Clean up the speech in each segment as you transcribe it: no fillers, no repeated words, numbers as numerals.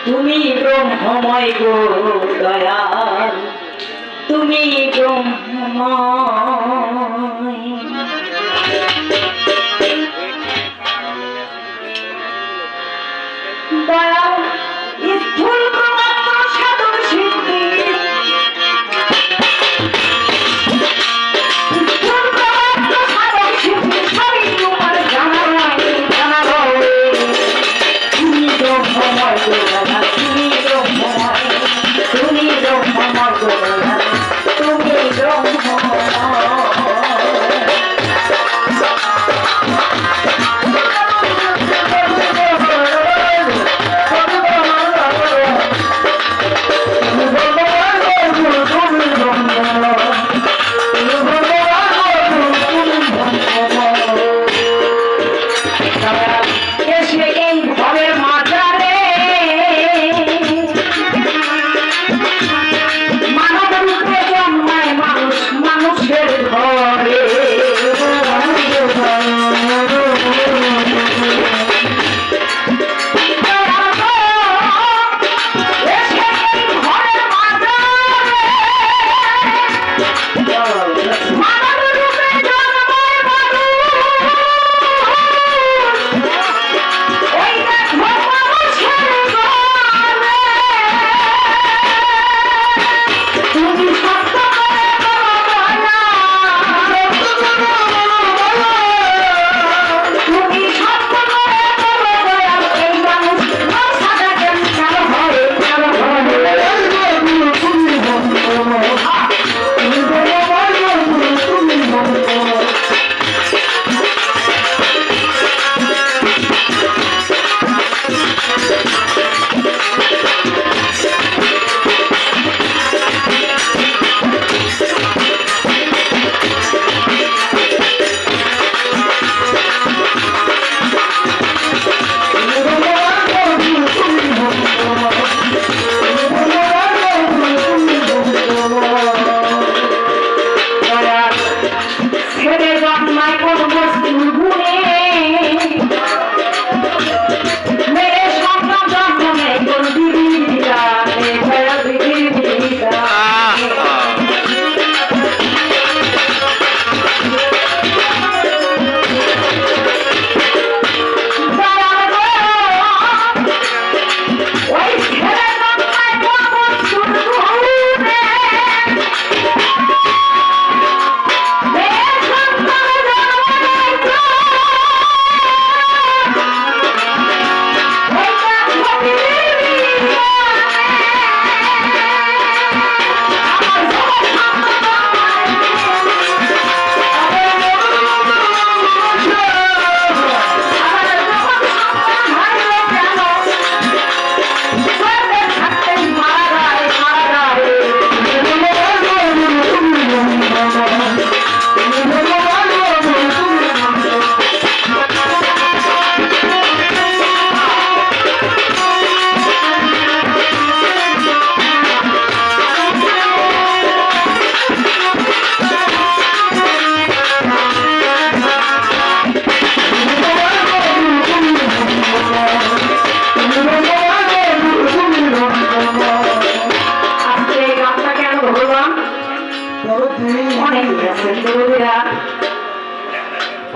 তুমি ব্রহ্মময় গো দয়াল, তুমি ব্রহ্মময়। দয়াল স্থূল প্রমাত্র সাধন সিদ্ধি, স্থূল প্রমাত্র সাধন সিদ্ধি সবই তোমার জানা নয়, জানা নয়। তুমি ব্রহ্মময় গো দয়াল, তুমি ব্রহ্মময়, তুমি ব্রহ্মময় গো দয়াল, তুমি ব্রহ্মময়।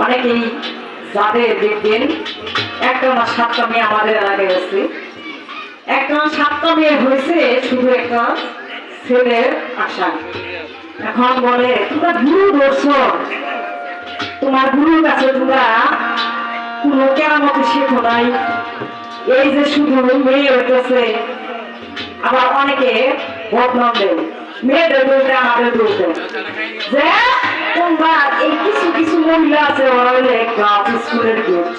অনেকেই যাদের দেখবেন একটা না সাতটা মেয়ে আমাদের এলাকায় আছে, একটা না সাতটা মেয়ে হয়েছে শুধু একটা ছেলের আশা। এখন বলে তোমরা গুরু ধরছ, তোমার গুরুর কাছে তোমরা কোনো কেরামতি শেখো নাই, এই যে শুধু মেয়ে হইতেছে। আবার অনেকে বদনাম দেয়, মেয়েদের বলতে আমাদের বলতে যে তোমরা এই কিছু কিছু মহিলা আছে ওরা হইলে গার্লস স্কুলের গেট।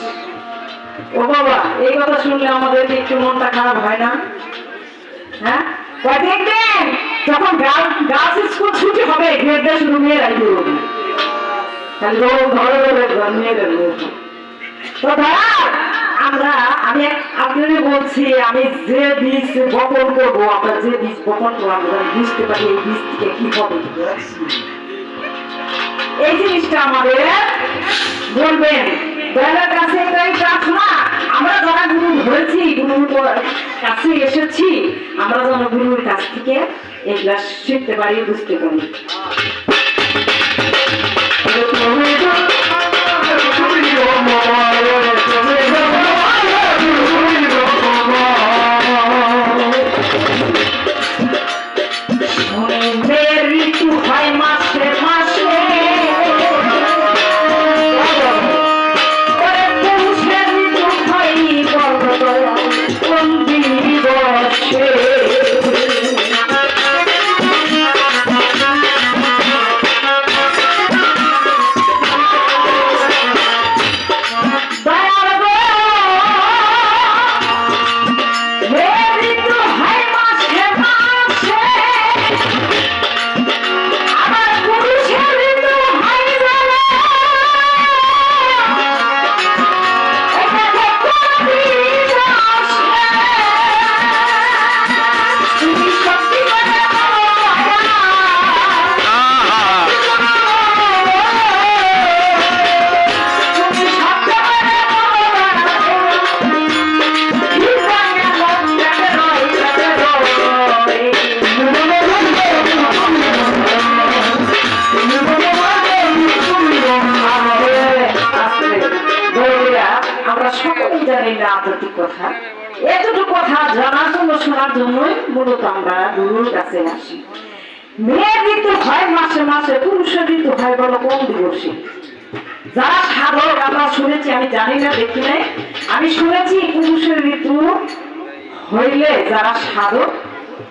ও বাবা, এই কথা শুনলে আমাদের একটু মনটা খারাপ হয় না? হ্যাঁ, দেখবেন যখন গার্লস স্কুল ছুটি হবে গেটটা শুধু মেয়েরাই বেরোবে, খালি ঘরে ঘরে মেয়েদের। তো দাঁড়া, আমরা আমি আপনাদের বলছি আমি যে বীজ বপন করবো আমরা যে বীজ বপন করবো আমরা বুঝতে পারি এই বীজ থেকে কি হবে এই জিনিসটা আমাদের বলবেন দয়ালের কাছে এটাই প্রার্থনা আমরা যারা গুরু ধরেছি গুরুর কাছে এসেছি আমরা যেন গুরুর কাছ থেকে এগুলা শিখতে পারি বুঝতে পারি ঋতু হয় মাসে মাসে এতটুকু কথা জানার জন্য শোনার জন্যই মূলত আমরা গুরুর কাছে আসি মেয়ের ঋতু হয় মাসে মাসে পুরুষের ঋতু হয় বলো কোন দিবসে যারা সাধক আমরা শুনেছি আমি জানি না দেখি নাই আমি শুনেছি পুরুষের ঋতু হইলে যারা সাধক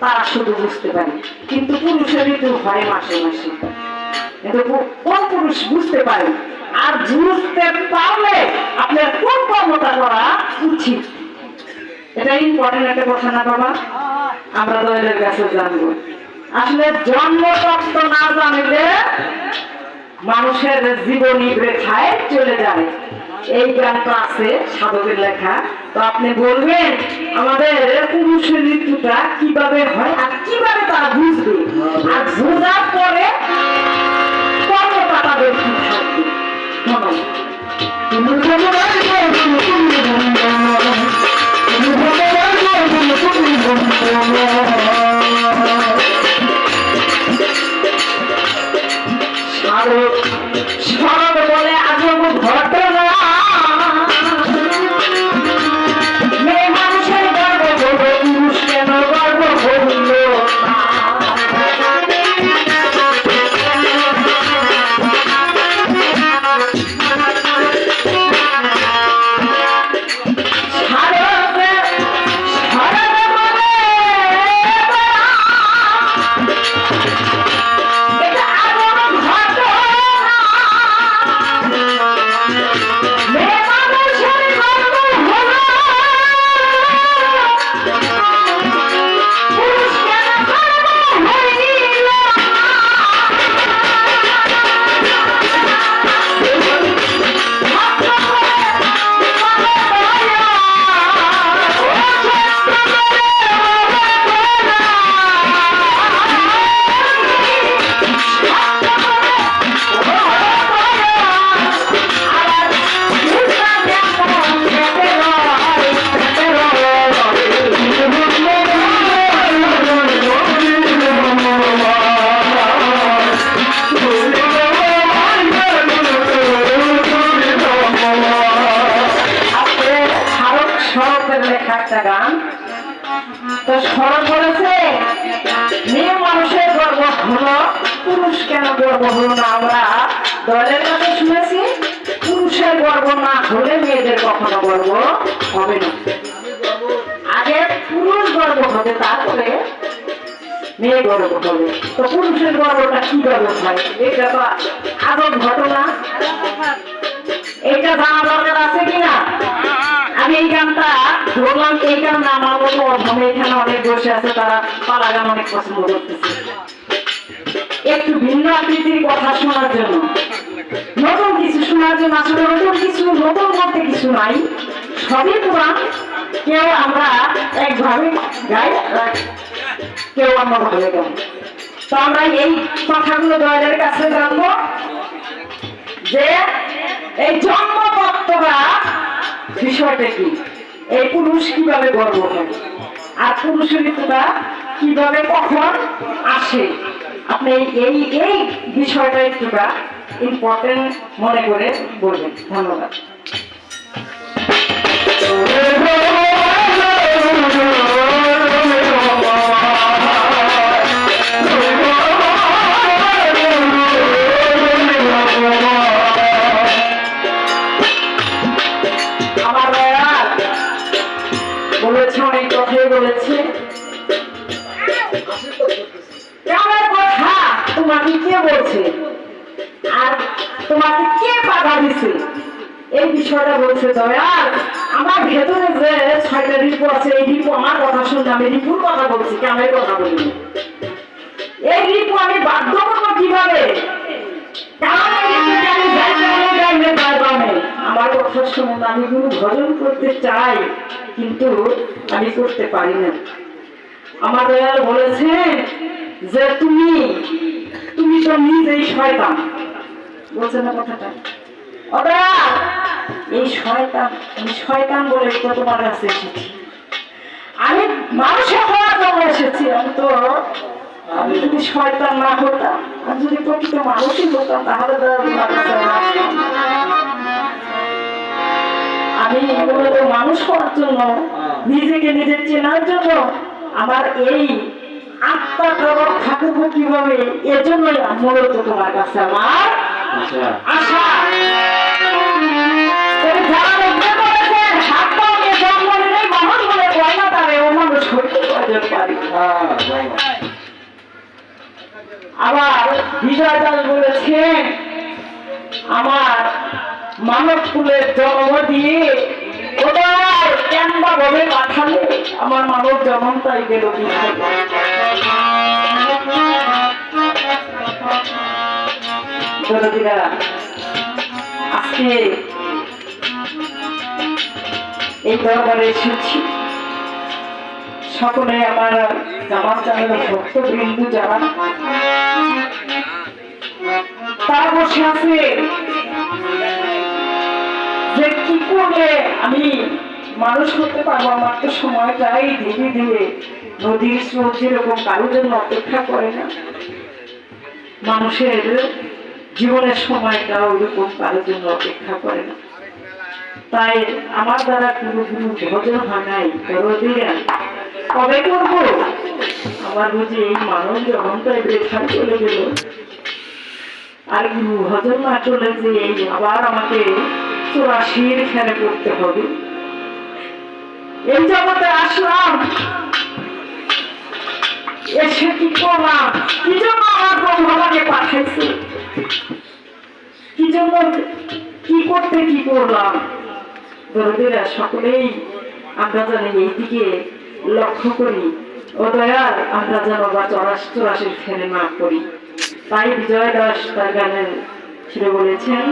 তারা শুধু বুঝতে পারে কিন্তু পুরুষের ঋতু হয় মাসে মাসে কিন্তু কোন পুরুষ বুঝতে পারে আর বুঝতে পারলে আপনার কোন কর্মটা করা উচিত এটা ইম্পর্টেন্ট একটা কথা না বাবা আমরা দয়ালের কাছে জানবো আসলে জন্মতত্ত্ব না জানলে মানুষের জীবনী বৃথায় চলে যায় এই গানটা আছে সাধকের লেখা তো আপনি বলবেন আমাদের পুরুষের ঋতুটা কিভাবে হয় আর কিভাবে তারা বুঝবে আর বোঝার পরে কর্মটা তাদের কি থাকবে শরৎ বলে আজব ঘটনা মেয়ে মানুষের গর্ব হলো পুরুষ কেন গর্ব হইল তো শরৎ বলেছে মেয়ে মানুষের গর্ব হলো পুরুষ কেন গর্ব হলো না আমরা দলের কাছে শুনেছি পুরুষের গর্ব না হলে মেয়েদের কখনো গর্ব হবে না আগে পুরুষ গর্ব হবে তারপরে মেয়ে গর্ব হবে তো পুরুষের গর্বটা কি গর্ব হয় এটা তো আজব ঘটনা এটা জানা দরকার আছে কিনা আমি এই গানটা ধরলাম এই কারণে আমার মতো অধমে এখানে অনেক বসে আছে তারা পালা গান অনেক পছন্দ করতেছে একটু ভিন্ন আকৃতির কথা শোনার জন্য নতুন কিছু শোনার জন্য আসলে নতুন বলতে কিছু নাই সবই পুরাণ, কেউ আমরা একভাবে গাই, কেউ অন্যভাবে গাই। তো আমরা এই কথাগুলো দয়ালের কাছে জানবো যে এই জন্মতত্ত্বটা বিষয়টা কি, এই পুরুষ কিভাবে গর্ব হয় আর পুরুষের ঋতুটা কিভাবে কখন আসে, আপনি এই এই বিষয়টা একটুটা ইম্পর্টেন্ট মনে করে বলবেন। ধন্যবাদ। বলেছে অনেক কথাই বলেছে, কেমন কথা তোমাকে কে বলছে আর তোমাকে কে বাধা দিছে এই বিষয়টা বলছে। দয়াল আমার ভেতরে যে 6টা রিপু আছে, এই রিপু আমার কথা শুনতে, আমি রিপুর কথা বলছি, কেমন কথা বলি, এই রিপু আমি বাধ্য করবো কিভাবে? আমার কথা শুনুন, আমি গুরু ভজন করতে চাই কিন্তু আমি করতে পারি না। আমার দয়াল বলেছেন যে তুমি তুমি তো নিজেই শয়তান, বলছে না কথাটা? অদয়াল এই শয়তান, আমি শয়তান বলে তো তোমার কাছে এসেছি, আমি মানুষের হওয়ার জন্য এসেছি। আমি যদি শয়তান না হতাম, আমি যদি প্রকৃত মানুষই হতাম, তাহলে আমি মূলত মানুষ হওয়ার জন্য, নিজেকে নিজের চেনার জন্য, আমার এই আত্মাটা রক্ষা করবো কিভাবে, এজন্যই মূলত তোমার কাছে আমার আশা। যারা মধ্যে করেছেন হাত পা নিয়ে জন্ম নিলেই মানুষ বলে কয় না, তারে ও মানুষ হইতে পারি। আবার বিজয় দাস বলেছেন আমার মানব কুলের জন্ম দিয়ে ওটার কেনবা ভাবে পাঠালে আমার মানব জন্মটাই গেল আজকে এই দরবারে এসেছি, সকলে আমার জামাত চ্যানেলের ভক্তবৃন্দ যারা তারা বসে আছে যে কি করলে আমি মানুষ হতে পারবো। আমার তো সময়টাই ধীরে ধীরে নদীর স্রোত যেরকম কারোর জন্য অপেক্ষা করে না, মানুষের জীবনের সময়টা ওইরকম কারোর জন্য অপেক্ষা করে না। তাই আমার দ্বারা কোনো ভজন হয় নাই, কবে করবো? আমার বুঝি এই মানুষ জন্মটাই বেকার চলে গেল, আর ভজন না চলে যে এই আবার আমাকে 84 ফেলে করতে হবে। এই জগতে আসলাম, এসে কি করলাম, কি জন্য আমার ব্রহ্মাকে পাঠাইছে, কি জন্য, কি করতে কি করলাম? দরদেরা সকলেই আমরা জানি এইদিকে লক্ষ্য করি, ও দয়াল আমরা যেন বা 84 ফেলে না করি। তাই বিজয় দাস তার গানের ছিল বলেছেন